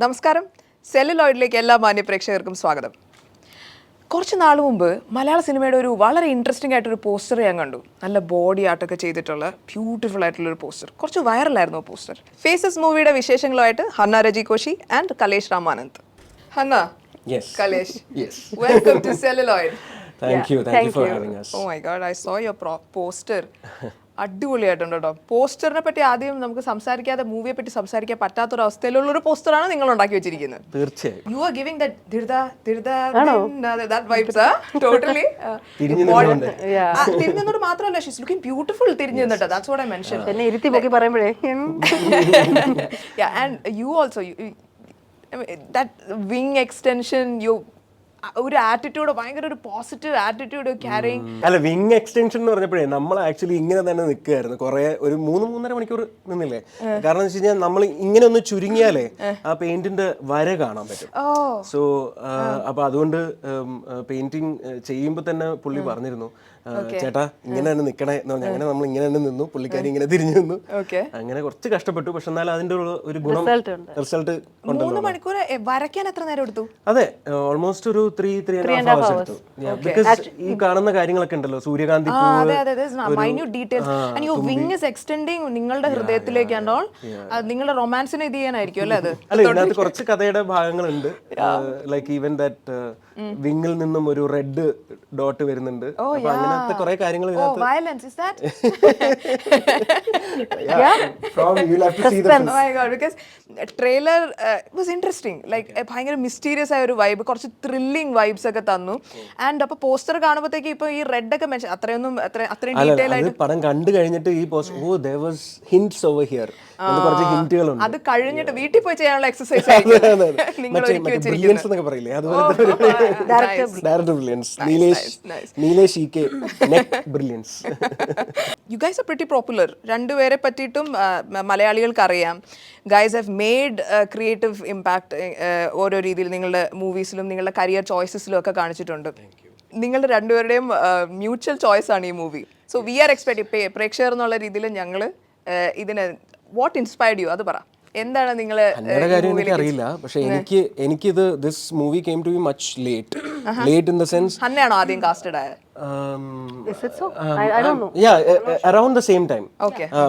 നമസ്കാരം, സെല്ലുലോയിഡിലേക്ക് എല്ലാ മാന്യ പ്രേക്ഷകർക്കും സ്വാഗതം. കുറച്ച് നാൾ മുമ്പ് മലയാള സിനിമയുടെ ഒരു വളരെ ഇൻട്രസ്റ്റിംഗ് ആയിട്ടൊരു പോസ്റ്റർ ഞാൻ കണ്ടു. നല്ല ബോഡി ആർട്ടൊക്കെ ചെയ്തിട്ടുള്ള ബ്യൂട്ടിഫുൾ ആയിട്ടുള്ളൊരു പോസ്റ്റർ. കുറച്ച് വൈറലായിരുന്നു ആ പോസ്റ്റർ. ഫേസസ് മൂവിയുടെ വിശേഷങ്ങളുമായിട്ട് Hanna Reji Koshy and Kalesh Ramanand. Hanna, Kalesh, welcome to Celluloid. Thank you for having us. Oh my god, I saw your poster. അടിപൊളിയായിട്ടുണ്ട് കേട്ടോ. പോസ്റ്ററിനെ പറ്റി ആദ്യം നമുക്ക് സംസാരിക്കാതെ മൂവിയെ പറ്റി സംസാരിക്കാൻ പറ്റാത്തൊരു അവസ്ഥയിലുള്ള ഒരു പോസ്റ്ററാണ് നിങ്ങൾ ഉണ്ടാക്കി വെച്ചിരിക്കുന്നത്. തീർച്ചയായും. You are giving that that vibes, totally. തിരിഞ്ഞുകൊണ്ട് മാത്രമല്ല, she's looking beautiful തിരിഞ്ഞു നിന്നിട്ട്. That's what I mentioned. എന്നെ ഇരുത്തി പോക്കി പറയുമ്പോഴേ. Yeah, and you also, that wing extension, ഒരു ആറ്റിറ്റ്യൂഡ്, ഭയങ്കര ഒരു പോസിറ്റീവ് ആറ്റിറ്റ്യൂഡ് ക്യാരിങ്. അല്ല, വിങ് എക്സ്റ്റൻഷൻ എന്ന് പറഞ്ഞപ്പോഴേ നമ്മൾ ആക്ച്വലി ഇങ്ങനെ തന്നെ നിൽക്കുകയായിരുന്നു. ഒരു 3-3.5 മണിക്കൂർ നിന്നില്ലേ. കാരണം എന്ന് വെച്ച് കഴിഞ്ഞാൽ നമ്മൾ ഇങ്ങനെ ഒന്ന് ചുരുങ്ങിയാലേ ആ പെയിന്റിന്റെ വര കാണാൻ പറ്റും. സോ അപ്പൊ അതുകൊണ്ട് പെയിന്റിങ് ചെയ്യുമ്പോൾ തന്നെ പുള്ളി പറഞ്ഞിരുന്നു, ചേട്ടാ ഇങ്ങനെ തന്നെ നിൽക്കണേ എന്ന് പറഞ്ഞു. അങ്ങനെ നമ്മൾ ഇങ്ങനെ തന്നെ നിന്നു, പുള്ളിക്കാരി ഇങ്ങനെ തിരിഞ്ഞു നിന്നു. അങ്ങനെ കുറച്ച് കഷ്ടപ്പെട്ടു, പക്ഷെ എന്നാലും അതിന്റെ ഒരു ഗുണം, റിസൾട്ട് 3 മണിക്കൂർ വരയ്ക്കാൻ എത്ര നേരം എടുത്തു? അതെ, ഓൾമോസ്റ്റ് ഒരു 3.5 hours എടുത്തു. ബിക്കോസ് ഈ കാണുന്ന കാര്യങ്ങളൊക്കെ ഉണ്ടല്ലോ, സൂര്യകാന്തി നിങ്ങളുടെ ഹൃദയത്തിലേക്ക് നിങ്ങളുടെ റൊമാൻസിനെ ഇത് ചെയ്യാനായിരിക്കും അല്ലേ അത്? അല്ല, ഇതിനകത്ത് കുറച്ച് കഥയുടെ ഭാഗങ്ങളുണ്ട്. ലൈക്ക് ഈവൻ ദാറ്റ് വിങ്ങിൽ നിന്നും ഒരു റെഡ് ഡോട്ട് വരുന്നുണ്ട്. അപ്പൊ അങ്ങനത്തെ കുറെ കാര്യങ്ങൾ ട്രെയിലർ വാസ് ഇൻട്രസ്റ്റിംഗ്. ലൈക്ക് ഭയങ്കര മിസ്റ്റീരിയസ് ആയ ഒരു വൈബ്, കുറച്ച് ത്രില്ലിംഗ് വൈബ്സ് ഒക്കെ തന്നു. ആൻഡ് അപ്പൊ പോസ്റ്റർ കാണുമ്പോഴത്തേക്ക് ഇപ്പൊ ഈ റെഡ് ഒക്കെ മെൻഷൻ അത്രയും ഡീറ്റെയിൽ ആയിട്ട് പടം കണ്ടു കഴിഞ്ഞിട്ട് ഈ poster there was hints over here. കുറച്ച് ഹിന്റുകളുണ്ട്. അത് കഴിഞ്ഞിട്ട് വീട്ടിൽ പോയി ചെയ്യാനുള്ള എക്സസൈസ് പറയില്ലേ, അതുപോലെ director brilliance, Nilesh EK neck brilliance. You guys are pretty popular. രണ്ടുപേരെ പറ്റിയിട്ടും മലയാളികൾക്ക് അറിയാം. Guys have made a creative impact ഓരോ രീതിയിൽ നിങ്ങളുടെ മൂവീസിലും നിങ്ങളുടെ കരിയർ ചോയ്സസിലും ഒക്കെ കാണിച്ചിട്ടുണ്ട്. നിങ്ങളുടെ രണ്ടുപേരുടെയും മ്യൂച്വൽ ചോയ്സ് ആണ് ഈ movie. So we are expect പ്രേക്ഷകർ എന്നുള്ള രീതിയിൽ ഞങ്ങൾ ഇതിനെ വാട്ട് ഇൻസ്പയർഡ് യു അത് പറ. എന്താണ് നിങ്ങൾ കാര്യം എനിക്ക് അറിയില്ല, പക്ഷെ എനിക്കിത് this movie came to be much late in the sense. ഹന്നയാണോ ആദ്യം കാസ്റ്റഡ് ആയത്? Around the same time.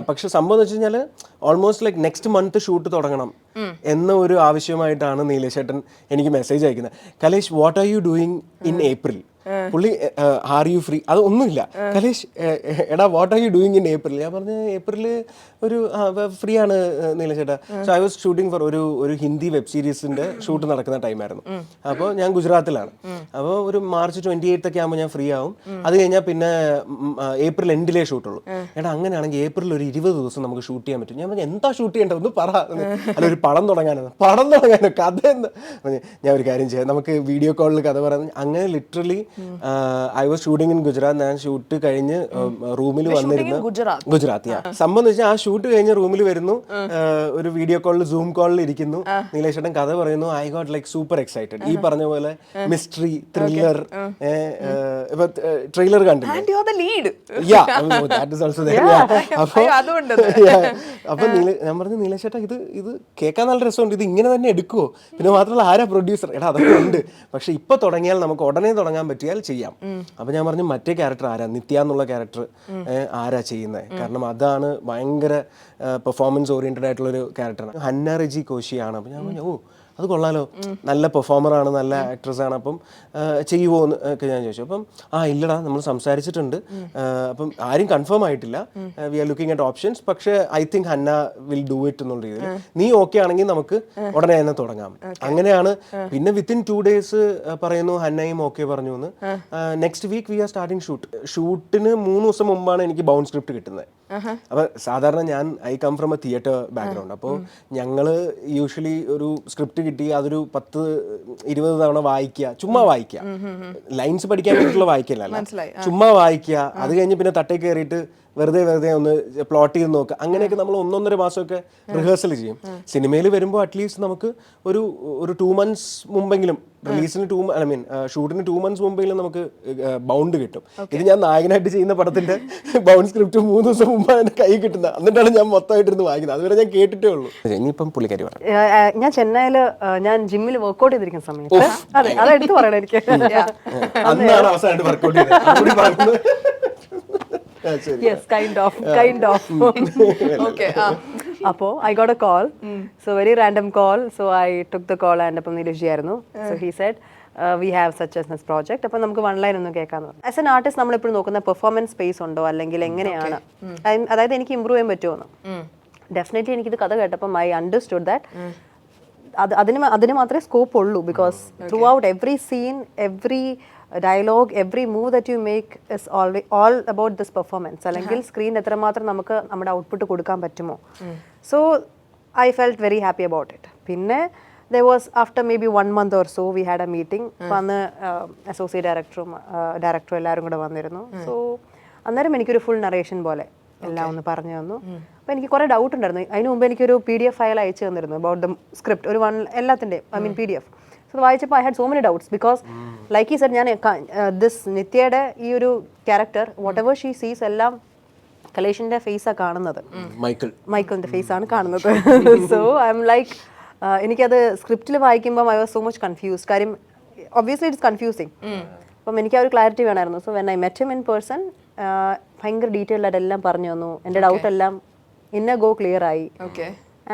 പക്ഷെ സംഭവം എന്ന് വെച്ച് കഴിഞ്ഞാല് almost like next month shoot തുടങ്ങണം എന്ന ഒരു ആവശ്യമായിട്ടാണ് നീലേഷ് ഏട്ടൻ എനിക്ക് മെസ്സേജ് അയക്കുന്നത്. Kalesh, what are you doing in April? പുള്ളി ആർ യു ഫ്രീ? അത് ഒന്നുമില്ല. കലേഷ്, എടാ what are you doing in April? ഞാൻ പറഞ്ഞു ഏപ്രിൽ ഒരു ഫ്രീ ആണ് നീലേഷ് ചേട്ടാ. So I was shooting four ഒരു ഹിന്ദി വെബ് സീരീസിന്റെ ഷൂട്ട് നടക്കുന്ന ടൈമായിരുന്നു. അപ്പോൾ ഞാൻ ഗുജറാത്തിലാണ്. അപ്പോൾ ഒരു മാർച്ച് 28 ഒക്കെ ആകുമ്പോൾ ഞാൻ ഫ്രീ ആവും. അത് കഴിഞ്ഞാൽ പിന്നെ ഏപ്രിൽ എൻഡിലേ ഷൂട്ടുള്ളൂ. എടാ അങ്ങനെയാണെങ്കിൽ ഏപ്രിൽ ഒരു 20 ദിവസം നമുക്ക് ഷൂട്ട് ചെയ്യാൻ പറ്റും. ഞാൻ പറഞ്ഞു എന്താ ഷൂട്ട് ചെയ്യേണ്ടത് ഒന്ന് പറ. അല്ല, ഒരു പടം തുടങ്ങാനോ കഥ എന്താ? ഞാൻ ഒരു കാര്യം ചെയ്യാം, നമുക്ക് വീഡിയോ കോളിൽ കഥ പറയാം. അങ്ങനെ literally I was shooting in Gujarat. ഞാൻ ഷൂട്ട് കഴിഞ്ഞ് റൂമിൽ വന്നിരുന്നു. ഗുജറാത്ത്. സംഭവം എന്ന് വെച്ചാൽ ആ ഷൂട്ട് കഴിഞ്ഞ് റൂമിൽ വരുന്നു, ഒരു വീഡിയോ കോളിൽ സൂം കോളിൽ ഇരിക്കുന്നു. നീലേഷ് ഏട്ടൻ കഥ പറയുന്നു. I got like super excited. ഈ പറഞ്ഞ പോലെ മിസ്റ്ററി ത്രില്ലർ. ട്രെയിലർ കണ്ടില്ല. അപ്പൊ ഞാൻ പറഞ്ഞു നീലേഷ് ഏട്ടാ ഇത് കേൾക്കാൻ നല്ല രസമുണ്ട്, ഇത് ഇങ്ങനെ തന്നെ എടുക്കുവോ? പിന്നെ മാത്രമല്ല ആരാ പ്രൊഡ്യൂസർ? എടാ അതൊക്കെ ഉണ്ട്, പക്ഷെ ഇപ്പൊ തുടങ്ങിയാൽ നമുക്ക് ഉടനെ തുടങ്ങാൻ പറ്റിയാൽ ചെയ്യാം. അപ്പൊ ഞാൻ പറഞ്ഞു മറ്റേ ക്യാരക്ടർ ആരാ, നിത്യ എന്നുള്ള ക്യാരക്ടർ ആരാ ചെയ്യുന്നത്? കാരണം അതാണ് ഭയങ്കര പെർഫോമൻസ് ഓറിയന്റഡ് ആയിട്ടുള്ള ഒരു ക്യാരക്ടറാണ്. ഹന്ന രജി കോശിയാണ്. അപ്പൊ ഞാൻ പറഞ്ഞു അത് കൊള്ളാലോ, നല്ല പെർഫോമറാണ്, നല്ല ആക്ട്രസ് ആണ്, അപ്പം ചെയ്യുമോ എന്ന് ഒക്കെ ഞാൻ ചോദിച്ചു. അപ്പം ഇല്ലടാ, നമ്മൾ സംസാരിച്ചിട്ടുണ്ട്, അപ്പം ആരും കൺഫേം ആയിട്ടില്ല, we are looking at options, പക്ഷേ I think Hanna will do it എന്നുള്ള രീതിയിൽ നീ ഓക്കെ ആണെങ്കിൽ നമുക്ക് ഉടനെ തന്നെ തുടങ്ങാം. അങ്ങനെയാണ്. പിന്നെ വിത്തിൻ 2 days പറയുന്നു ഹന്നയും ഓക്കെ പറഞ്ഞു എന്ന്. Next week we are starting ഷൂട്ടിന് 3 ദിവസം മുമ്പാണ് എനിക്ക് ബൗണ്ട് സ്ക്രിപ്റ്റ് കിട്ടുന്നത്. അപ്പൊ സാധാരണ I come from a theatre background. അപ്പോൾ ഞങ്ങള് യൂഷ്വലി ഒരു സ്ക്രിപ്റ്റ് കിട്ടി അതൊരു 10-20 തവണ വായിക്കുക, ചുമ്മാ വായിക്കുക, ലൈൻസ് പഠിക്കാൻ വേണ്ടിയിട്ടുള്ള വായിക്കല്ല, ചുമ്മാ വായിക്കുക. അത് കഴിഞ്ഞ് പിന്നെ തട്ടേ കയറിയിട്ട് വെറുതെ ഒന്ന് പ്ലോട്ട് ചെയ്ത് നോക്കുക, അങ്ങനെയൊക്കെ നമ്മൾ 1-1.5 മാസമൊക്കെ റിഹേഴ്സൽ ചെയ്യും. സിനിമയിൽ വരുമ്പോൾ അറ്റ്ലീസ്റ്റ് നമുക്ക് ഒരു 2 months മുമ്പെങ്കിലും, റിലീസിന് ഷൂട്ടിന് 2 months മുമ്പെങ്കിലും നമുക്ക് ബൗണ്ട് കിട്ടും. ഇത് ഞാൻ നായകനായിട്ട് ചെയ്യുന്ന പടത്തിന്റെ ബൗണ്ട് സ്ക്രിപ്റ്റ് 3 ദിവസം മുമ്പാണ് എൻ്റെ കൈ കിട്ടുന്നത്. എന്നിട്ടാണ് ഞാൻ മൊത്തമായിട്ടിരുന്ന് വായിക്കുന്നത്. അതുവരെ ഞാൻ കേട്ടിട്ടേ ഉള്ളൂ. ഇനിയിപ്പം പുള്ളിക്കാരി പറയാം. ഞാൻ ചെന്നൈയിൽ ഞാൻ ജിമ്മിൽ വർക്ക്ഔട്ട് ചെയ്തിരിക്കുന്ന സമയത്ത്, അതെ അതെടുത്ത് പറയണം എനിക്ക്, അന്നാണ് അവസാനമായിട്ട് വർക്ക്ഔട്ട് ചെയ്തത്. Yes kind of Okay. അപ്പോൾ I got A call, so very random call, so I took the call and അപ്പം നിലേഷ് ആയിരുന്നു. So he said we have such as project, അപ്പം നമുക്ക് 1 line ഒന്ന് കേൾക്കാന്ന് പറഞ്ഞു. ആസ് എൻ ആർട്ടിസ്റ്റ് നമ്മളെപ്പോഴും നോക്കുന്ന പെർഫോമൻസ് സ്പേസ് ഉണ്ടോ, അല്ലെങ്കിൽ എങ്ങനെയാണ്, അതായത് എനിക്ക് ഇമ്പ്രൂവ് ചെയ്യാൻ പറ്റുമോ എന്ന്. ഡെഫിനറ്റ്ലി എനിക്കിത് കഥ കേട്ടപ്പം ഐ അണ്ടർസ്റ്റുഡ് ദാറ്റ് അതിന് മാത്രമേ സ്കോപ്പ് ഉള്ളൂ. Because throughout every scene, every dialogue, every move that you make is all about this performance. അല്ലെങ്കിൽ സ്ക്രീൻ എത്രമാത്രം നമുക്ക് നമ്മുടെ ഔട്ട്പുട്ട് കൊടുക്കാൻ പറ്റുമോ. So I felt very happy about it. പിന്നെ there was after maybe 1 month or so we had a meeting. അന്ന് associate ഡയറക്ടറും എല്ലാവരും കൂടെ വന്നിരുന്നു. സോ അന്നേരം എനിക്കൊരു ഫുൾ നറേഷൻ പോലെ എല്ലാം ഒന്ന് പറഞ്ഞു തന്നു. അപ്പോൾ എനിക്ക് കുറേ ഡൗട്ട് ഉണ്ടായിരുന്നു. അതിന് മുമ്പ് എനിക്കൊരു PDF ഫയൽ അയച്ചു തന്നിരുന്നു അബൌട്ട് ദ സ്ക്രിപ്റ്റ്, ഒരു എല്ലാത്തിൻ്റെയും PDF. സോ വായിച്ചപ്പോൾ I had so many doubts because like ഈ സെഡ്, ഞാൻ ദിസ് നിത്യയുടെ ഈ ഒരു ക്യാരക്ടർ വാട്ട് എവർ ഷീ സീസ് എല്ലാം കലേഷിൻ്റെ ഫേസാണ് കാണുന്നത്, മൈക്കിളിൻ്റെ ഫേസാണ് കാണുന്നത്. സോ ഐ എം ലൈക്ക്, എനിക്കത് സ്ക്രിപ്റ്റിൽ വായിക്കുമ്പോൾ I was so much confused. കാര്യം ഒബ്വിയസ്ലി ഇറ്റ്സ് കൺഫ്യൂസിങ്. അപ്പം എനിക്ക് ആ ഒരു ക്ലാരിറ്റി വേണമായിരുന്നു. So when I met him in person, ഭയങ്കര ഡീറ്റെയിൽഡ് ആയിട്ട് എല്ലാം പറഞ്ഞു തന്നു. എൻ്റെ ഡൗട്ടെല്ലാം ഗോ ക്ലിയർ ആയി.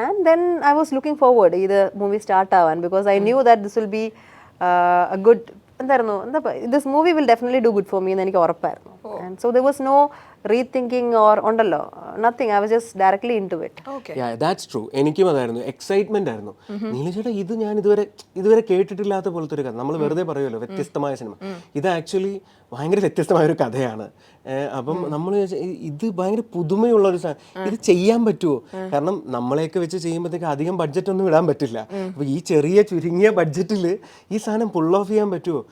And then I was looking forward the movie start avan, because I knew that this will be a good, this movie will definitely do good for me എന്ന് എനിക്ക് ഉറപ്പായിരുന്നു. And so there was no rethinking or ഉണ്ടല്ലോ, nothing. I was just directly into it. Yeah, that's true. എനിക്കും അതായിരുന്നു, excitement ആയിരുന്നു. നീലചേട്ടാ, ഇത് ഞാൻ ഇതുവരെ കേട്ടിട്ടില്ലാത്ത പോലത്തെ ഒരു കഥ. നമ്മൾ വെറുതെ പറയുമല്ലോ വ്യത്യസ്തമായ സിനിമ. ഇത് ആക്ച്വലി ഭയങ്കര വ്യത്യസ്തമായ ഒരു കഥയാണ്. അപ്പം നമ്മൾ ഇത് ഭയങ്കര പുതുമയുള്ള ഒരു സാധനം, ഇത് ചെയ്യാൻ പറ്റുമോ? കാരണം നമ്മളെയൊക്കെ വെച്ച് ചെയ്യുമ്പോഴത്തേക്ക് അധികം ബഡ്ജറ്റ് ഒന്നും ഇടാൻ പറ്റില്ല. അപ്പോൾ ഈ ചുരുങ്ങിയ ബഡ്ജറ്റിൽ ഈ സാധനം പുൾ ഓഫ് ചെയ്യാൻ പറ്റുമോ?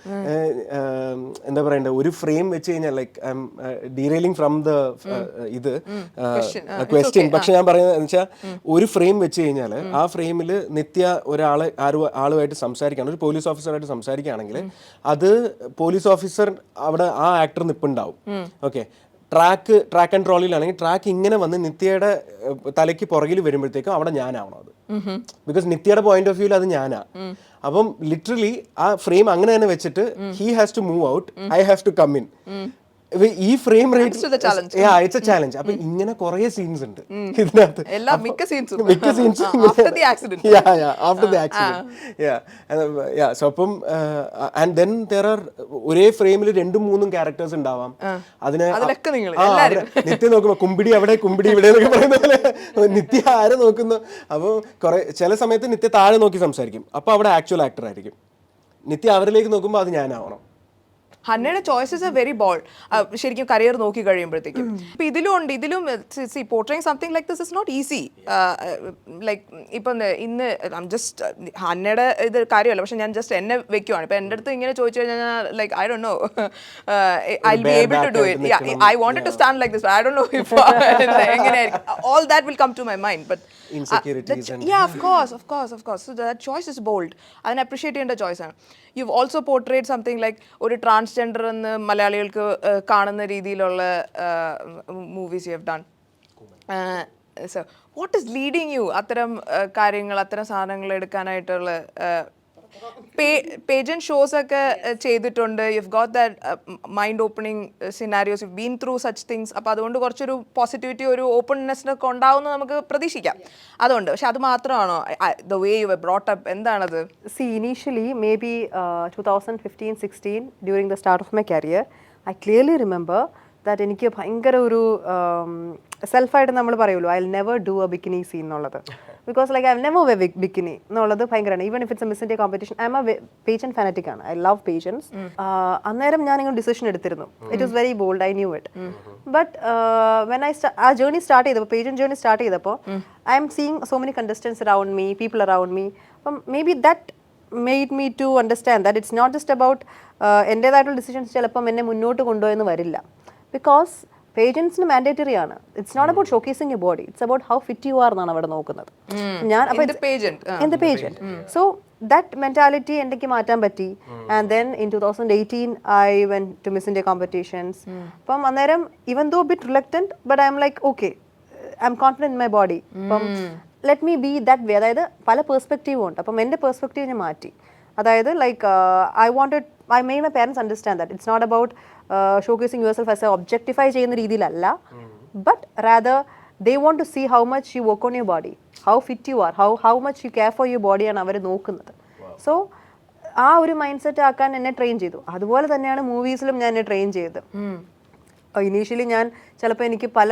എന്താ പറയണ്ടേ, ഒരു ഫ്രെയിം വെച്ച് കഴിഞ്ഞാൽ like I'm derailing from the question. പക്ഷെ ഞാൻ പറയുന്നത് എന്ന് വെച്ചാൽ, ഒരു ഫ്രെയിം വെച്ച് കഴിഞ്ഞാൽ ആ ഫ്രെയിമിൽ നിത്യ ആളുമായിട്ട് സംസാരിക്കുകയാണ്, ഒരു പോലീസ് ഓഫീസറായിട്ട് സംസാരിക്കുകയാണെങ്കിൽ അത് പോലീസ് ഓഫീസർ അവിടെ ആ ആക്ടർ നിൽപ്പുണ്ടാവും. ഓക്കെ, ട്രാക്ക് ആൻഡ് ട്രോളിയിലാണെങ്കിൽ ട്രാക്ക് ഇങ്ങനെ വന്ന് നിത്യയുടെ തലയ്ക്ക് പുറകിൽ വരുമ്പോഴത്തേക്കും അവിടെ ഞാനാവണം അത്. ബിക്കോസ് നിത്യയുടെ പോയിന്റ് ഓഫ് വ്യൂവിൽ അത് ഞാനാ. അപ്പം ലിറ്ററലി ആ ഫ്രെയിം അങ്ങനെ തന്നെ വെച്ചിട്ട് he has to move out, I have to come in. ഈ frame rate it's a challenge. അപ്പൊ ഇങ്ങനെ കുറെ സീൻസ് ഉണ്ട് ഇതിനകത്ത്, മിക്ക സീൻസും ആഫ്റ്റർ ദി ആക്സിഡന്റ്. സോ അപ്പം ആൻഡ് ദെൻ ദേർ ആർ ഒരേ ഫ്രെയിമിൽ 2-3 ക്യാരക്ടേഴ്സ് ഉണ്ടാവാം. അതിനെ നിത്യ നോക്കുമ്പോ കുമ്പിടി അവിടെ കുമ്പിടി ഇവിടെ എന്നൊക്കെ പറയുന്ന പോലെ നിത്യ ആരെ നോക്കുന്നു. അപ്പോൾ കുറെ ചില സമയത്ത് നിത്യ താഴെ നോക്കി സംസാരിക്കും, അപ്പൊ അവിടെ ആക്ച്വൽ ആക്ടർ ആയിരിക്കും. നിത്യ അവരിലേക്ക് നോക്കുമ്പോൾ അത് ഞാനാവണം. ഹന്നയുടെ ചോയ്സസ് ആർ വെരി ബോൾഡ്. ശരിക്കും കരിയർ നോക്കി കഴിയുമ്പോഴത്തേക്കും ഇപ്പം ഇതിലും portraying something like this is not easy. Like ഇപ്പം ഇന്ന് ജസ്റ്റ് ഹന്നയുടെ ഇത് കാര്യമല്ല, പക്ഷെ ഞാൻ ജസ്റ്റ് എന്നെ വെക്കുവാണ്. ഇപ്പം എൻ്റെ അടുത്ത് ഇങ്ങനെ ചോദിച്ചു കഴിഞ്ഞാൽ like I don't know I will be able to do it. I wanted to stand like this, I don't know if എങ്ങനെയായിരിക്കും. All that will come to my mind. But of course. So that choice is bold. അതിനെ appreciate ചെയ്യേണ്ട ചോയ്സാണ്. You've also portrayed something like ഒരു transgender എന്ന് മലയാളികൾക്ക് കാണുന്ന രീതിയിലുള്ള movies you have done. So what is leading you അത്തരം കാര്യങ്ങൾ, അത്തരം സാധനങ്ങൾ എടുക്കാനായിട്ടുള്ള? പേജന്റ് ഷോസ് ഒക്കെ ചെയ്തിട്ടുണ്ട്. You've got that mind opening scenarios, you been through such things. അപ്പോൾ അതുകൊണ്ട് കുറച്ചൊരു പോസിറ്റിവിറ്റി, ഒരു ഓപ്പൺനെസ് ഒക്കെ ഉണ്ടാവുമെന്ന് നമുക്ക് പ്രതീക്ഷിക്കാം. അതുകൊണ്ട് പക്ഷെ അത് മാത്രമാണോ the way you were brought up? എന്താണത്? Initially maybe 2015-16 during the start of my career, I clearly remember that എനിക്ക് ഭയങ്കര ഒരു സെൽഫായിട്ട് നമ്മൾ പറയുമല്ലോ, I will never do a bikini scene എന്നുള്ളത്. Because like I will never wear bikini എന്നുള്ളത് ഭയങ്കരമാണ്. Even if it's a Miss India competition, I'm a pageant fanatic ആണ്. I love pageants. അന്നേരം ഞാൻ ഇങ്ങനെ ഡിസിഷൻ എടുത്തിരുന്നു. It was very bold, I knew it. But when ആ journey start ചെയ്തപ്പോൾ, pageant journey start ചെയ്തപ്പോൾ, I'm seeing so many contestants around me, people around me. അപ്പം maybe that made me to understand that it's not just about എൻ്റേതായിട്ടുള്ള decisions ചിലപ്പം എന്നെ മുന്നോട്ട് കൊണ്ടുപോയെന്ന് വരില്ല. ബിക്കോസ് പേജൻസിന് മാൻഡേറ്ററി ആണ്. It's not about showcasing you body, it's about how fit you are എന്നാണ് അവിടെ നോക്കുന്നത്. ഞാൻ in the pageant. So that mentality എനിക്ക് മാറ്റാൻ പറ്റി. And then in 2018 I went to Miss India competitions. അപ്പം അന്നേരം even though bit reluctant but I'm like okay, I'm confident in my body. അപ്പം let me be that way. അതായത് പല പെർസ്പെക്റ്റീവും ഉണ്ട്. അപ്പം എൻ്റെ പെർസ്പെക്റ്റീവ് ഞാൻ മാറ്റി. അതായത് like I made my parents understand that it's not about showcasing yourself as a objectify ചെയ്യുന്ന രീതിയിലല്ല, but rather they want to see how much you work on your body, how fit you are, how much you care for your body ആണ് അവർ നോക്കുന്നത്. So ആ ഒരു mind set ആക്കാൻ എന്നെ train ചെയ്തു. അതുപോലെ തന്നെയാണ് മൂവീസിലും ഞാൻ എന്നെ ട്രെയിൻ ചെയ്തത്. ഇനീഷ്യലി ഞാൻ ചിലപ്പോൾ എനിക്ക് പല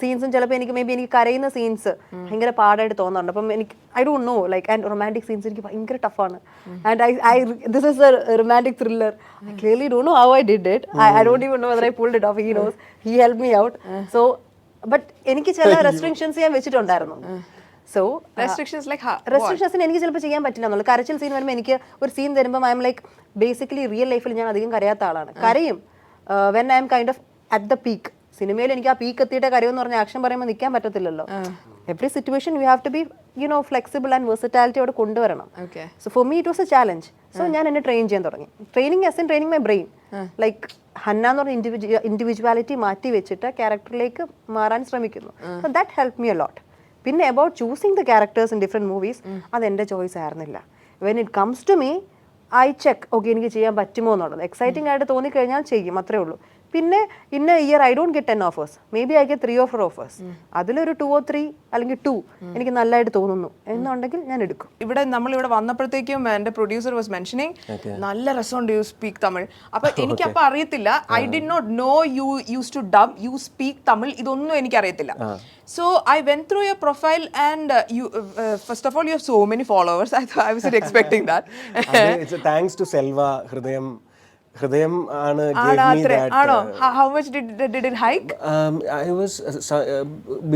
സീൻസും ചിലപ്പോൾ എനിക്ക് മേ ബി എനിക്ക് കരയുന്ന സീൻസ് ഭയങ്കര പാടായിട്ട് തോന്നാറുണ്ട്. അപ്പം എനിക്ക് I don't know like and romantic scenes എനിക്ക് ഭയങ്കര ടഫാണ്. And I this is a romantic thriller. I clearly don't know how I did it. I don't even know whether I pulled it off. He knows, he help me out. So but എനിക്ക് ചില restrictions ഞാൻ വെച്ചിട്ടുണ്ടായിരുന്നു. So റെസ്ട്രിക്ഷൻസിന് എനിക്ക് ചിലപ്പോൾ ചെയ്യാൻ പറ്റില്ല എന്നുള്ളത്. കരച്ചിൽ സീൻ വരുമ്പോൾ എനിക്ക് ഒരു സീൻ തരുമ്പോൾ I M like basically real ലൈഫിൽ ഞാൻ അധികം കരയാത്ത ആളാണ്. കരയും when I M kind of at the peak. സിനിമയിൽ എനിക്ക് ആ പീക്ക് എത്തിയിട്ട് കരയെന്ന് പറഞ്ഞ ആക്ഷൻ പറയുമ്പോൾ നിൽക്കാൻ പറ്റത്തില്ലല്ലോ. Every situation you have to be flexible and versatility അവിടെ കൊണ്ടുവരണം. So for me it was a challenge. So ഞാൻ എന്നെ ട്രെയിൻ ചെയ്യാൻ തുടങ്ങി. Training as in training my brain. Like Hanna എന്ന് പറഞ്ഞ ഇൻഡിവിജ്വാലിറ്റി മാറ്റി വെച്ചിട്ട് ക്യാരക്ടറിലേക്ക് മാറാൻ ശ്രമിക്കുന്നു. So that help me a lot. പിന്നെ about choosing the characters in different movies, അതെൻ്റെ ചോയ്സ് ആയിരുന്നില്ല. When it comes to me I check okay എനിക്ക് ചെയ്യാൻ പറ്റുമോ എന്നുള്ളത്. എക്സൈറ്റിംഗ് ആയിട്ട് തോന്നിക്കഴിഞ്ഞാൽ ചെയ്യും, അത്രേ ഉള്ളൂ. പിന്നെ ഇന്ന year I don't get 10 offers, may be I get 3 or 4 offers. അതിലൊരു 2 or 3 അല്ലെങ്കിൽ 2 എനിക്ക് നല്ലതായിട്ട് തോന്നുന്നു എന്നുണ്ടെങ്കിൽ ഞാൻ എടുക്കും. ഇവിടെ നമ്മളിവിടെ വന്നപ്പോഴത്തേക്കും എൻ്റെ പ്രൊഡ്യൂസർ വാസ് മെൻഷനിങ് നല്ല രസമുണ്ട് യു സ്പീക്ക് തമിഴ്. അപ്പൊ എനിക്ക് അപ്പൊ അറിയത്തില്ല, I did not know you use to dub, you speak Tamil, ഇതൊന്നും എനിക്ക് അറിയത്തില്ല. So I went through your profile and you first of all you have so many followers. I wasn't expecting that. It's a thanks to Selva Hridayam ആണ് gave me that. How much did it hike? I was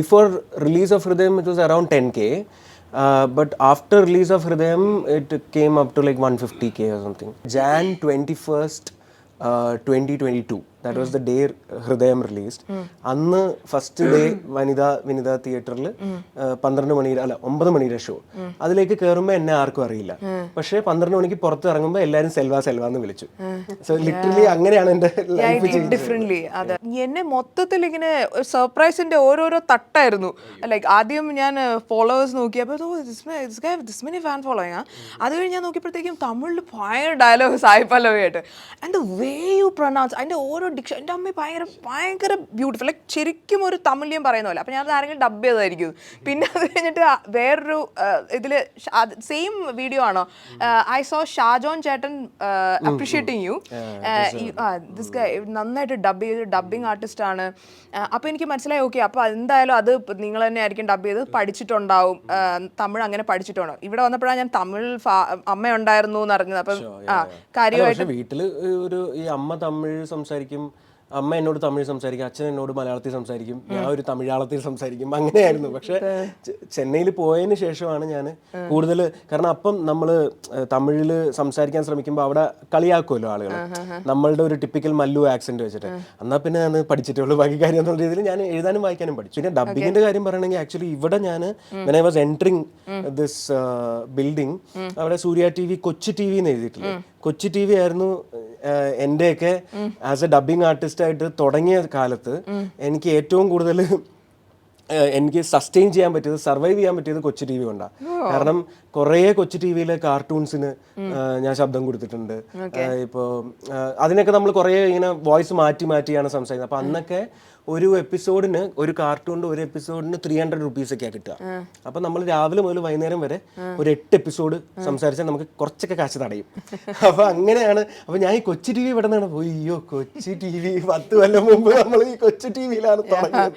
before release of Hridayam it was around 10K. But after release of Hridayam it came up to like 150K or something. Jan 21st 2022, that was the day Hridayam released. അന്ന് first day വനിത തിയേറ്ററിൽ 12 മണിയുടെ അല്ല 9 മണിയുടെ show. അതിലേക്ക് കയറുമ്പോൾ എന്നെ ആർക്കും അറിയില്ല. പക്ഷേ 12 മണിക്ക് പുറത്ത് ഇറങ്ങുമ്പോൾ എല്ലാവരും സെൽവ എന്ന് വിളിച്ചു. സോ ലിറ്ററലി അങ്ങനെയാണ് എൻ്റെ ലൈഫ് ഡിഫറെന്റ്ലി. അതെ, എന്നെ മൊത്തത്തിൽ ഇങ്ങനെ സർപ്രൈസിന്റെ ഓരോരോ തട്ടായിരുന്നു. ലൈക്ക് ആദ്യം ഞാൻ ഫോളോവേഴ്സ് നോക്കിയപ്പോൾ ദിസ് മെനി ഫാൻ ഫോളോയിങ്. അത് കഴിഞ്ഞ് ഞാൻ നോക്കിയപ്പോഴത്തേക്കും തമിഴിൽ ഭയങ്കര ഡയലോഗ് സായി പല്ലവിയായിട്ട്. And the way you pronounce, അതിൻ്റെ ഓരോ ഡിക്ഷൻ, എൻ്റെ അമ്മ ഭയങ്കര ബ്യൂട്ടിഫുൾ, ലൈക്ക് ശരിക്കും ഒരു തമിഴിലും പറയുന്ന പോലെ. അപ്പോൾ ഞാനത് ആരെങ്കിലും ഡബ് ചെയ്തായിരിക്കും. പിന്നെ അത് കഴിഞ്ഞിട്ട് വേറൊരു ഇതിൽ സെയിം വീഡിയോ ആണോ, ഐ സോ ഷാജോൺ ചേട്ടൻ അപ്രീഷിയേറ്റിംഗ് യു. ദിസ് ഗൈ നന്നായിട്ട് ഡബ്ബിങ് ആർട്ടിസ്റ്റ് ആണ്. അപ്പോൾ എനിക്ക് മനസ്സിലായി ഓക്കെ, അപ്പോൾ എന്തായാലും അത് നിങ്ങൾ തന്നെ ആയിരിക്കും ഡബ് ചെയ്ത് പഠിച്ചിട്ടുണ്ടാവും, തമിഴ് അങ്ങനെ പഠിച്ചിട്ടുണ്ടാവും. ഇവിടെ വന്നപ്പോഴാണ് ഞാൻ തമിഴ് അമ്മ ഉണ്ടായിരുന്നു എന്ന് അറിഞ്ഞത്. അപ്പം കാര്യമായിട്ട് വീട്ടിൽ ഒരു ഈ അമ്മ തമിഴ് സംസാരിക്കും, അമ്മ എന്നോട് തമിഴ് സംസാരിക്കും, അച്ഛൻ എന്നോട് മലയാളത്തിൽ സംസാരിക്കും, ഞാൻ ഒരു തമിഴാളത്തിൽ സംസാരിക്കും, അങ്ങനെയായിരുന്നു. പക്ഷെ ചെന്നൈയിൽ പോയതിന് ശേഷമാണ് ഞാൻ കൂടുതൽ, കാരണം അപ്പം നമ്മൾ തമിഴിൽ സംസാരിക്കാൻ ശ്രമിക്കുമ്പോൾ അവിടെ കളിയാക്കുമല്ലോ ആളുകൾ നമ്മളുടെ ഒരു ടിപ്പിക്കൽ മല്ലു ആക്സെന്റ് വെച്ചിട്ട്. എന്നാൽ പിന്നെ ഞാൻ പഠിച്ചിട്ടുള്ളൂ ബാക്കി കാര്യം എന്നുള്ള രീതിയിൽ ഞാൻ എഴുതാനും വായിക്കാനും പഠിച്ചു. പിന്നെ ഡബിങ്ങിന്റെ കാര്യം പറയണമെങ്കിൽ ആക്ച്വലി ഇവിടെ ഞാൻ when I was entering this building, അവിടെ സൂര്യ TV കൊച്ചി TV എന്ന് എഴുതിയിട്ടില്ലേ, കൊച്ചി TV ആയിരുന്നു എൻ്റെയൊക്കെ ആസ് എ ഡബിങ് ആർട്ടിസ്റ്റ് ആയിട്ട് തുടങ്ങിയ കാലത്ത് എനിക്ക് ഏറ്റവും കൂടുതൽ എനിക്ക് സസ്റ്റെയിൻ ചെയ്യാൻ പറ്റിയത്, സർവൈവ് ചെയ്യാൻ പറ്റിയത് കൊച്ചി TV കൊണ്ടാണ്. കാരണം കുറേ കൊച്ചി TVയിലെ കാർട്ടൂൺസിന് ഞാൻ ശബ്ദം കൊടുത്തിട്ടുണ്ട്. ഇപ്പോൾ അതിനൊക്കെ നമ്മൾ കുറേ ഇങ്ങനെ വോയിസ് മാറ്റിയാണ് സംസാരിക്കുന്നത്. അപ്പം അന്നൊക്കെ ഒരു എപ്പിസോഡിന്, ഒരു കാർട്ടൂണിൻ്റെ ഒരു എപ്പിസോഡിന് 300 rupees ഒക്കെയാണ് കിട്ടുക. അപ്പം നമ്മൾ രാവിലെ മുതൽ വൈകുന്നേരം വരെ ഒരു 8 എപ്പിസോഡ് സംസാരിച്ചാൽ നമുക്ക് കുറച്ചൊക്കെ കാശ് തടയും. അപ്പം അങ്ങനെയാണ്. അപ്പം ഞാൻ ഈ കൊച്ചി TV ഇവിടെ നിന്നാണ് പോയി, അയ്യോ കൊച്ചി TV 10 കൊല്ലം മുമ്പ് നമ്മൾ ഈ കൊച്ചി TVയിലാണ് തുടങ്ങിയത്.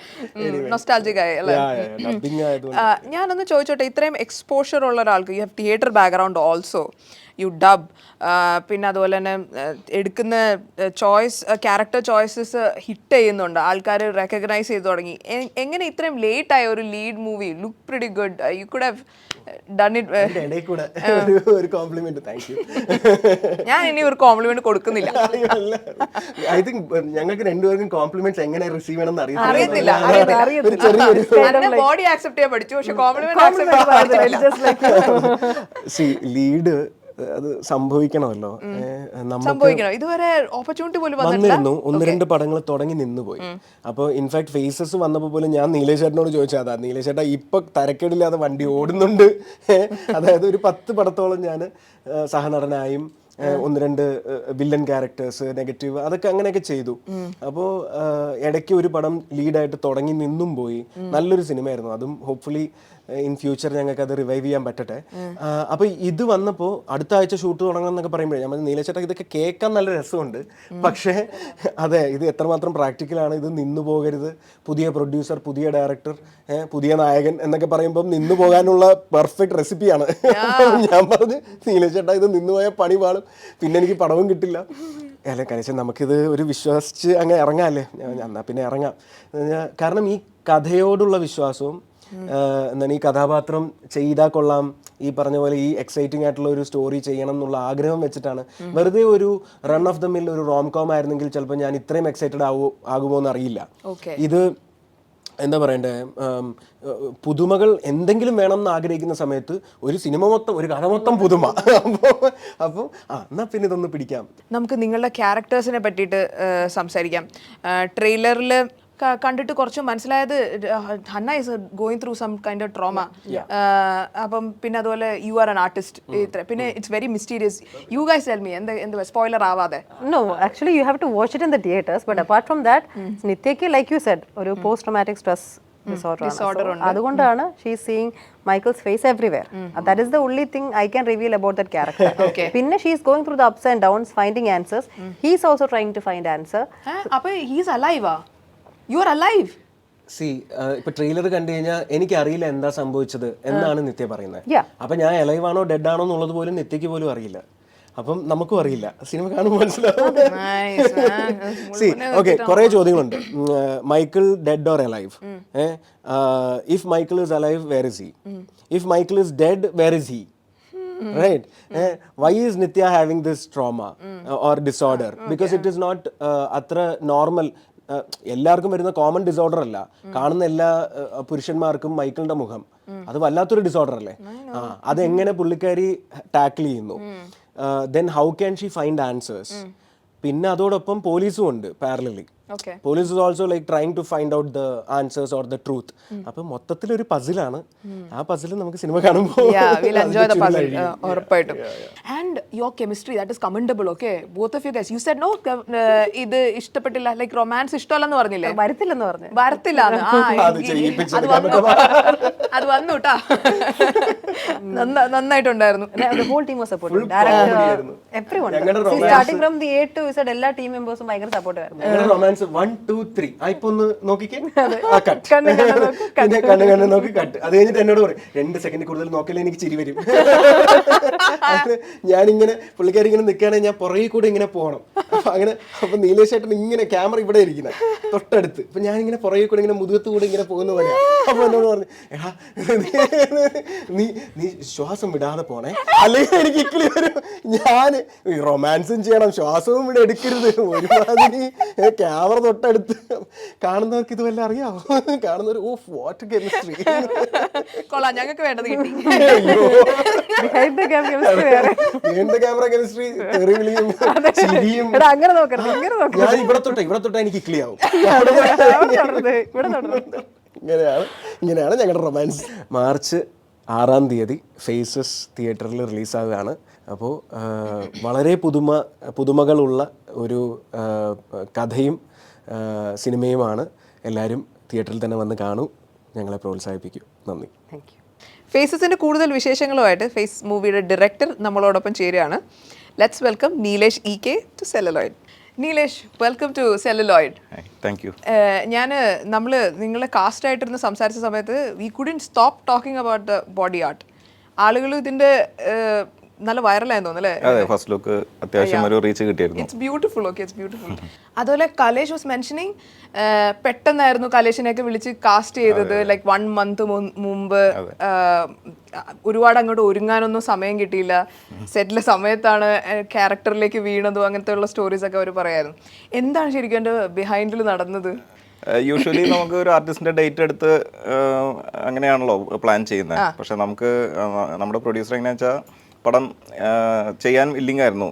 ഞാനൊന്ന് ചോദിച്ചോട്ടെ, ഇത്രയും എക്സ്പോഷർ ഉള്ള ഒരാൾക്ക്, you have theatre background also, you dub, പിന്നെ അതുപോലെ തന്നെ എടുക്കുന്ന ക്യാരക്ടർ ചോയ്സസ് ഹിറ്റ് ചെയ്യുന്നുണ്ട്, ആൾക്കാർ റെക്കഗ്നൈസ് ചെയ്ത് തുടങ്ങി. എങ്ങനെ ഇത്രയും ലേറ്റ് ആയ ഒരു lead movie look pretty good, you could have done it. ഒരു കോംപ്ലിമെന്റ്, താങ്ക് യു. ഞാൻ ഇനി ഒരു കോംപ്ലിമെന്റ് കൊടുക്കുന്നില്ല. ഐ തിങ്ക് ഞങ്ങൾക്ക് രണ്ടുപേർക്കും കോംപ്ലിമെന്റ്സ് എങ്ങനെ റിസീവ് ചെയ്യണമെന്ന് അറിയത്തില്ല. ബോഡി ആക്സെപ്റ്റ് ചെയ്യാൻ പഠിച്ചു, പക്ഷെ കോംപ്ലിമെന്റ് ലീഡ് അത് സംഭവിക്കണമല്ലോ. സംഭവിക്കണം. ഇതുവരെ ഓപ്പർച്യൂണിറ്റി പോലും വന്നിരുന്നു, 1-2 പടങ്ങൾ തുടങ്ങി നിന്നുപോയി. അപ്പോൾ ഇൻഫാക്ട് ഫേസസ് വന്നപ്പോൾ പോലും ഞാൻ നീലേഷ് ചേട്ടനോട് ചോദിച്ചാൽ അതാ, നീലേഷ് ചേട്ടാ ഇപ്പൊ തരക്കേടില്ലാതെ വണ്ടി ഓടുന്നുണ്ട്. അതായത് ഒരു 10 പടത്തോളം ഞാൻ സഹനടനായും 1-2 വില്ലൻ ക്യാരക്ടേഴ്സ്, നെഗറ്റീവ്, അതൊക്കെ അങ്ങനെയൊക്കെ ചെയ്തു. അപ്പോൾ ഇടയ്ക്ക് ഒരു പടം ലീഡായിട്ട് തുടങ്ങി നിന്നും പോയി. നല്ലൊരു സിനിമയായിരുന്നു അതും. ഹോപ്പ്ഫുള്ളി ഇൻ ഫ്യൂച്ചർ ഞങ്ങൾക്ക് അത് റിവൈവ് ചെയ്യാൻ പറ്റട്ടെ. അപ്പോൾ ഇത് വന്നപ്പോൾ അടുത്ത ആഴ്ച ഷൂട്ട് തുടങ്ങണം എന്നൊക്കെ പറയുമ്പോഴേ ഞാൻ നീലച്ചേട്ടാ ഇതൊക്കെ കേൾക്കാൻ നല്ല രസമുണ്ട്, പക്ഷേ അതെ ഇത് എത്രമാത്രം പ്രാക്ടിക്കലാണ്, ഇത് നിന്നു പോകരുത്, പുതിയ പ്രൊഡ്യൂസർ, പുതിയ ഡയറക്ടർ, പുതിയ നായകൻ എന്നൊക്കെ പറയുമ്പോൾ നിന്നു പോകാനുള്ള പെർഫെക്റ്റ് റെസിപ്പിയാണ്. ഞാൻ പറഞ്ഞു നീലച്ചേട്ടാ ഇത് നിന്നു പോയാൽ പണി പാളും, പിന്നെ എനിക്ക് പടവും കിട്ടില്ല. അല്ലേ കനീശൻ നമുക്കിത് ഒരു വിശ്വസിച്ച് അങ്ങ് ഇറങ്ങാമല്ലേ, എന്നാൽ പിന്നെ ഇറങ്ങാം. കാരണം ഈ കഥയോടുള്ള വിശ്വാസവും എന്താണ്, ഈ കഥാപാത്രം ചെയ്താൽ കൊള്ളാം, ഈ പറഞ്ഞ പോലെ ഈ എക്സൈറ്റിംഗ് ആയിട്ടുള്ള ഒരു സ്റ്റോറി ചെയ്യണം എന്നുള്ള ആഗ്രഹം വെച്ചിട്ടാണ്. വെറുതെ ഒരു റൺ ഓഫ് ദ മിൽ ഒരു റോം കോം ആയിരുന്നെങ്കിൽ ചിലപ്പോൾ ഞാൻ ഇത്രയും എക്സൈറ്റഡ് ആകുമോ എന്ന് അറിയില്ല. ഇത് എന്താ പറയണ്ടേ, പുതുമകൾ എന്തെങ്കിലും വേണം എന്ന് ആഗ്രഹിക്കുന്ന സമയത്ത് ഒരു സിനിമ മൊത്തം, ഒരു കഥ മൊത്തം പുതുമ. അപ്പോൾ എന്നാ പിന്നെ ഇതൊന്ന് പിടിക്കാം. നമുക്ക് നിങ്ങളുടെ ക്യാരക്ടേഴ്സിനെ പറ്റിയിട്ട് സംസാരിക്കാം. ട്രെയിലറിൽ കണ്ടിട്ട് കുറച്ച് മനസ്സിലായത് Hanna is going through some kind of trauma. അപ്പം പിന്നെ അതുപോലെ യു ആർ ആൻ ആർട്ടിസ്റ്റ്, പിന്നെ it's very mysterious. You guys tell me, എന്താ സ്പോയിലർ ആവാതെ. No, actually you have to watch it in the theaters, but apart from that, നിത്യയ്ക്ക് like you said ഒരു post traumatic stress disorder ഉണ്ട്. അതുകൊണ്ടാണ് she is seeing Michael's face everywhere. That is the only thing I can reveal about that character. പിന്നെ she is going through the ups and downs, finding answers. He is also trying to find answer. അപ്പോൾ he is alive. You are alive. ഇപ്പൊ trailer കണ്ടു കഴിഞ്ഞാൽ എനിക്ക് അറിയില്ല എന്താ സംഭവിച്ചത് എന്നാണ് നിത്യ പറയുന്നത്. അപ്പൊ ഞാൻ എലൈവ് ആണോ ഡെഡ് ആണോ എന്നുള്ളത് പോലും നിത്യക്ക് പോലും അറിയില്ല. അപ്പം നമുക്കും അറിയില്ല, സിനിമ കാണുമ്പോൾ മനസ്സിലാവും. ഓക്കെ, കുറെ ചോദ്യങ്ങളുണ്ട്. Michael dead or alive? If Michael is alive, where is he? If Michael is dead, where is he? Right? Why is Nitya having this trauma or disorder? Because it is not atra normal. എല്ലാവർക്കും വരുന്ന common disorder അല്ല. കാണുന്ന എല്ലാ പുരുഷന്മാർക്കും മൈക്കിളിന്റെ മുഖം അത് വല്ലാത്തൊരു disorder അല്ലേ. അതെങ്ങനെ പുള്ളിക്കാരി ടാക്കിൾ ചെയ്യുന്നു? Then how can she find answers? പിന്നെ അതോടൊപ്പം പോലീസും ഉണ്ട് parallelly. Police is also like trying to find out the answers or the truth. അപ്പൊ മൊത്തത്തിലൊരു പസിലാണ്. ആ പസിൽ നമുക്ക് സിനിമ കാണുമ്പോൾ ഉറപ്പായിട്ടും. And your chemistry that is commendable. Okay, both of you guys you said no ഇത് ഇഷ്ടപ്പെട്ടില്ല, ലൈക്ക് റൊമാൻസ് ഇഷ്ടമല്ലെന്ന് പറഞ്ഞില്ലേ? വരത്തില്ലെന്ന് പറഞ്ഞു. വരത്തില്ല, അത് വന്നു കേട്ടാ. നന്നായിട്ടുണ്ടായിരുന്നു. whole team was supportive. Director, everyone. Starting from the A to Z, എല്ലാ ടീം മെമ്പേഴ്സും ഭയങ്കര സപ്പോർട്ട് ആയിരുന്നു. റൊമാൻസ് 1 2 3 ഇപ്പൊ ഒന്ന് നോക്കിക്കേ, കണ്ണ് നോക്കി കട്ട്. അത് കഴിഞ്ഞിട്ട് എന്നോട് പറയും 2 സെക്കൻഡ് കൂടുതൽ നോക്കിയാലേ എനിക്ക് ചിരി വരും. ഞാനിങ്ങനെ പുള്ളിക്കാരി ഇങ്ങനെ നിൽക്കുകയാണെങ്കിൽ ഞാൻ പുറകെ കൂടെ ഇങ്ങനെ പോകണം. അങ്ങനെ അപ്പൊ നീലേഷ് ചേട്ടൻ ഇങ്ങനെ ക്യാമറ ഇവിടെ ഇരിക്കുന്നത് തൊട്ടടുത്ത്. അപ്പൊ ഞാനിങ്ങനെ പുറകെ കൂടെ ഇങ്ങനെ മുതുകത്ത് കൂടെ ഇങ്ങനെ പോകുന്ന പോലെയാണ്. അപ്പൊ എന്നോട് പറഞ്ഞു, എടാ നീ ശ്വാസം വിടാതെ പോണേ, അല്ലെങ്കിൽ എനിക്ക് ഇക്കിളി വരും. ഞാൻ റൊമാൻസും ചെയ്യണം, ശ്വാസവും ഇവിടെ എടുക്കരുത്. ഒരുമാതിരി ക്യാമറ തൊട്ടടുത്ത്. കാണുന്നവർക്ക് ഇത് വല്ല അറിയാമോ? കാണുന്നവർ ഓഫ് വാട്ട് കെമിസ്ട്രി. കൊള്ളാം, ഞങ്ങൾക്ക് വേണ്ടത് കിട്ടി. ക്യാമറ കെമിസ്ട്രി, ചിരിയും. ഞാൻ ഇവിടെ തൊട്ട എനിക്ക് ക്ലിയാവും. ഇങ്ങനെയാണ് ഞങ്ങളുടെ റൊമാൻസ്. മാർച്ച് 6-ാം തീയതി ഫേസസ് തിയേറ്ററിൽ റിലീസാവുകയാണ്. അപ്പോൾ വളരെ പുതുമകളുള്ള ഒരു കഥയും സിനിമയുമാണ്. എല്ലാവരും തിയേറ്ററിൽ തന്നെ വന്ന് കാണൂ, ഞങ്ങളെ പ്രോത്സാഹിപ്പിക്കൂ. നന്ദി. Thank you. ഫേസസിൻ്റെ കൂടുതൽ വിശേഷങ്ങളുമായിട്ട് ഫേസ് മൂവിയുടെ ഡയറക്ടർ നമ്മളോടൊപ്പം ചേരുകയാണ്. Let's welcome Nilesh EK to celluloid. Nilesh, welcome to celluloid. Thank you. നമ്മൾ നിങ്ങളെ കാസ്റ്റ് ആയിട്ടിരുന്ന് സംസാരിച്ച സമയത്ത് we couldn't stop talking about the body art. ആളുകൾ ഇതിൻ്റെ നല്ല വൈറലായെന്ന് തോന്നുന്നു അല്ലേ? അതെ, ഫസ്റ്റ് ലുക്ക് അത്യാവശ്യം ഒരു റീച്ച് കിട്ടിയിരുന്നു. It's beautiful. Okay, it's beautiful. അതുപോലെ കലേഷ് വാസ് മെൻഷനിങ് പെട്ടെന്നായിരുന്നു കലേഷിനെയൊക്കെ വിളിച്ച് കാസ്റ്റ് ചെയ്തത്. ലൈക്ക് 1 month മുമ്പ്. ഒരുപാട് അങ്ങോട്ട് ഒരുങ്ങാനൊന്നും സമയം കിട്ടിയില്ല. സെറ്റിലെ സമയത്താണ് ക്യാരക്ടറിലേക്ക് വീണതും അങ്ങനത്തെ ഉള്ള സ്റ്റോറീസ് ഒക്കെ അവർ പറയായിരുന്നു. എന്താണ് ശരിക്കും എൻ്റെ ബിഹൈൻഡിൽ നടന്നത്? യൂഷ്വലി നമുക്ക് ഒരു ആർട്ടിസ്റ്റിന്റെ ഡേറ്റ് എടുത്ത് അങ്ങനെയാണല്ലോ പ്ലാൻ ചെയ്യുന്നത്. പക്ഷെ നമുക്ക് നമ്മുടെ പ്രൊഡ്യൂസർ എങ്ങനെയാ വെച്ചാൽ പടം ചെയ്യാൻ വില്ലിംഗ് ആയിരുന്നു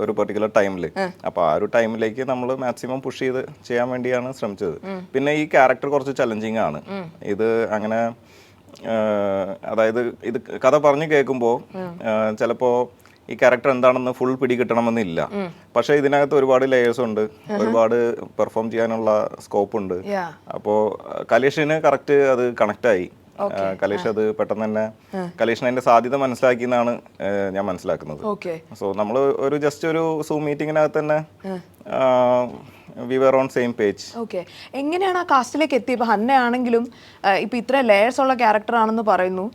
ഒരു പെർട്ടിക്കുലർ ടൈമിൽ. അപ്പോൾ ആ ഒരു ടൈമിലേക്ക് നമ്മൾ മാക്സിമം പുഷ് ചെയ്ത് ചെയ്യാൻ വേണ്ടിയാണ് ശ്രമിച്ചത്. പിന്നെ ഈ ക്യാരക്ടർ കുറച്ച് ചലഞ്ചിങ് ആണ്. ഇത് അങ്ങനെ അതായത് ഇത് കഥ പറഞ്ഞു കേൾക്കുമ്പോൾ ചിലപ്പോൾ ഈ ക്യാരക്ടർ എന്താണെന്ന് ഫുൾ പിടി കിട്ടണമെന്നില്ല. പക്ഷെ ഇതിനകത്ത് ഒരുപാട് ലേയേഴ്സ് ഉണ്ട്, ഒരുപാട് പെർഫോം ചെയ്യാനുള്ള സ്കോപ്പ് ഉണ്ട്. അപ്പോൾ കലേഷിന് കറക്റ്റ് അത് കണക്റ്റായി. കലേഷ് അത് പെട്ടെന്ന് തന്നെ കലേഷിന് അതിന്റെ സാധ്യത മനസ്സിലാക്കിയെന്നാണ് ഞാൻ മനസ്സിലാക്കുന്നത്. സോ നമ്മൾ ഒരു ജസ്റ്റ് ഒരു സൂം മീറ്റിങ്ങിനകത്ത് തന്നെ we were on same page. Okay, എങ്ങനെയാണ് ആ കാസ്റ്റിലേക്ക് എത്തി? ഇപ്പൊ ഹന്ന ആണെങ്കിലും ഇപ്പൊ ഇത്ര ലെയേഴ്സ് ഉള്ള ക്യാരക്ടർ ആണെന്ന് പറയുന്നു.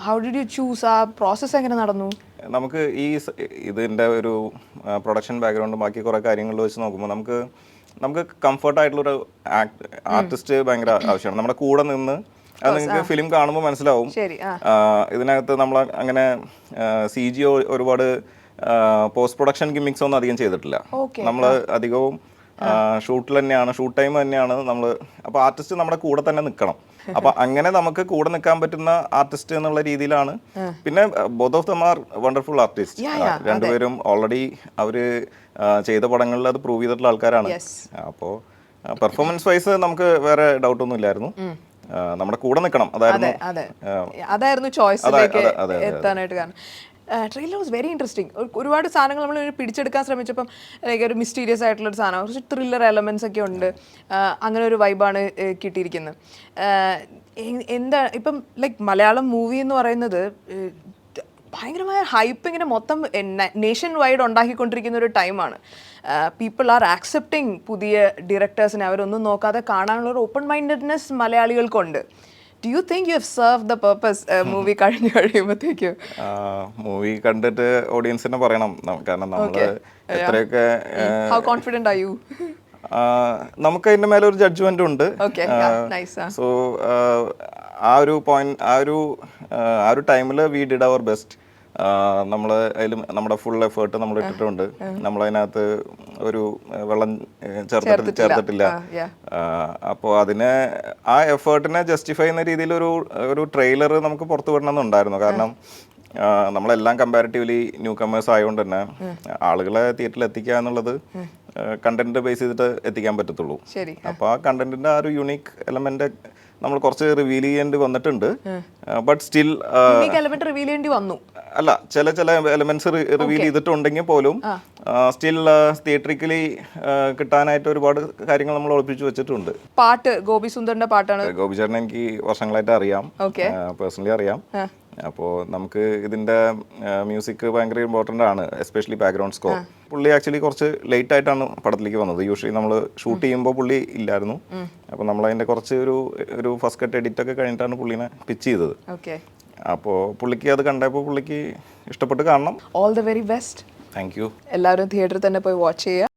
How did you choose? ആ പ്രോസസ്സ് എങ്ങനെ നടന്നു? നമുക്ക് ഇതിന്റെ ഒരു പ്രൊഡക്ഷൻ ബാക്ക്ഗ്രൗണ്ടും ബാക്കി കുറെ കാര്യങ്ങൾ വെച്ച് നോക്കുമ്പോൾ നമുക്ക് കംഫർട്ടായിട്ടുള്ളൊരു ആർട്ടിസ്റ്റ് ഭയങ്കര ആവശ്യമാണ്. നമ്മുടെ കൂടെ നിന്ന് അത് നിങ്ങൾക്ക് ഫിലിം കാണുമ്പോൾ മനസ്സിലാവും. ഇതിനകത്ത് നമ്മൾ അങ്ങനെ CG ഒരുപാട് പോസ്റ്റ് പ്രൊഡക്ഷൻ ഗിമ്മിക്സ് ഒന്നും അധികം ചെയ്തിട്ടില്ല. നമ്മൾ അധികവും ഷൂട്ടിൽ തന്നെയാണ്, ഷൂട്ട് ടൈം തന്നെയാണ് നമ്മൾ. അപ്പോൾ ആർട്ടിസ്റ്റ് നമ്മുടെ കൂടെ തന്നെ നിൽക്കണം. അപ്പൊ അങ്ങനെ നമുക്ക് കൂടെ നിൽക്കാൻ പറ്റുന്ന ആർട്ടിസ്റ്റ് എന്നുള്ള രീതിയിലാണ്. പിന്നെ both of them are wonderful artist. രണ്ടുപേരും ഓൾറെഡി അവര് ചെയ്ത പടങ്ങളിൽ അത് പ്രൂവ് ചെയ്തിട്ടുള്ള ആൾക്കാരാണ്. അപ്പോൾ പെർഫോമൻസ് വൈസ് നമുക്ക് വേറെ ഡൗട്ട് ഒന്നും ഇല്ലായിരുന്നു. നമ്മുടെ കൂടെ നിൽക്കണം, അതായിരുന്നു ചോയ്സിലേക്ക് എത്താനായിട്ട്. കാരണം ട്രെയിലർ വാസ് വെരി ഇൻട്രസ്റ്റിംഗ്. ഒരുപാട് സാധനങ്ങൾ നമ്മൾ പിടിച്ചെടുക്കാൻ ശ്രമിച്ചപ്പം ലൈക്ക് ഒരു മിസ്റ്റീരിയസ് ആയിട്ടുള്ളൊരു സാധനം, കുറച്ച് ത്രില്ലർ എലമെന്റ്സ് ഒക്കെ ഉണ്ട്. അങ്ങനെ ഒരു വൈബാണ് കിട്ടിയിരിക്കുന്നത്. എന്താ ഇപ്പം ലൈക്ക് മലയാളം മൂവി എന്ന് പറയുന്നത് ഭയങ്കരമായ ഹൈപ്പ് ഇങ്ങനെ മൊത്തം നേഷൻ വൈഡ് ഉണ്ടാക്കിക്കൊണ്ടിരിക്കുന്ന ഒരു ടൈമാണ്. പീപ്പിൾ ആർ ആക്സെപ്റ്റിംഗ് പുതിയ ഡയറക്ടേഴ്സിനെ. അവരൊന്നും നോക്കാതെ കാണാനുള്ള ഒരു ഓപ്പൺ മൈൻഡഡ്നെസ് മലയാളികൾക്കുണ്ട്. Do you think you have served the purpose movie കഴിഞ്ഞു കഴിയുമ്പോഴത്തേക്കും? മൂവി കണ്ടിട്ട് ഓഡിയൻസിനെ പറയണം. കാരണം നമ്മള് എത്രയൊക്കെ How confident are you? നമുക്ക് അതിന്റെ മേലെ ഒരു ജഡ്ജ്മെന്റ് ഉണ്ട്. സോ ആ ഒരു ടൈമിൽ വി ഡിഡ് അവർ ബെസ്റ്റ്. നമ്മൾ അതിൽ നമ്മുടെ ഫുൾ എഫേർട്ട് നമ്മൾ ഇട്ടിട്ടുണ്ട്. നമ്മളതിനകത്ത് ഒരു വെള്ളം ചേർത്തിട്ടില്ല. അപ്പോൾ ആ എഫേർട്ടിനെ ജസ്റ്റിഫൈ ചെയ്യുന്ന രീതിയിൽ ഒരു ട്രെയിലർ നമുക്ക് പുറത്തു വിടണമെന്നുണ്ടായിരുന്നു. കാരണം നമ്മളെല്ലാം കമ്പാരിറ്റീവ്ലി ന്യൂ കമേഴ്സ് ആയതുകൊണ്ട് തന്നെ ആളുകളെ തിയേറ്ററിൽ എത്തിക്കുക എന്നുള്ളത് കണ്ടന്റ് ബേസ് ചെയ്തിട്ട് എത്തിക്കാൻ പറ്റത്തുള്ളൂ. അപ്പോൾ ആ കണ്ടന്റിന്റെ ആ ഒരു യുണീക്ക് എലമെന്റ് നമ്മൾ കുറച്ച് റിവീൽ ചെയ്യേണ്ടി വന്നിട്ടുണ്ട്. ബട്ട് സ്റ്റിൽ റിവീൽ ചെയ്യേണ്ടി വന്നു അല്ല, ചില എലമെന്റ്സ് റിവീൽ ചെയ്തിട്ടുണ്ടെങ്കിൽ പോലും സ്റ്റിൽ തിയേറ്ററിക്കലി കിട്ടാനായിട്ട് ഒരുപാട് കാര്യങ്ങൾ നമ്മൾ ഒളിപ്പിച്ചു വെച്ചിട്ടുണ്ട്. പാട്ട് ഗോപി സുന്ദറിന്റെ പാട്ടാണ്. ഗോപി ചേട്ടനെ എനിക്ക് വർഷങ്ങളായിട്ട് അറിയാം, പേഴ്സണലി അറിയാം. അപ്പോൾ നമുക്ക് ഇതിന്റെ മ്യൂസിക് ഭയങ്കര ഇമ്പോർട്ടൻ്റ് ആണ്, എസ്പെഷ്യലി ബാക്ക്ഗ്രൗണ്ട് സ്കോർ. പുള്ളി ആക്ച്വലി കുറച്ച് ലേറ്റ് ആയിട്ടാണ് പടത്തിലേക്ക് വന്നത്. യൂഷ്വലി നമ്മൾ ഷൂട്ട് ചെയ്യുമ്പോൾ പുള്ളി ഇല്ലായിരുന്നു. അപ്പോൾ നമ്മളതിന്റെ കുറച്ച് ഒരു ഫസ്റ്റ് കട്ട് എഡിറ്റ് ഒക്കെ കഴിഞ്ഞിട്ടാണ് പുള്ളിനെ പിച്ച് ചെയ്തത്. അപ്പോൾ പുള്ളിക്ക് അത് കണ്ടപ്പോൾ പുള്ളിക്ക് ഇഷ്ടപ്പെട്ട് കാണണം. All the very best. Thank you. എല്ലാവരും തിയേറ്ററിൽ തന്നെ പോയി വാച്ച് ചെയ്യുക.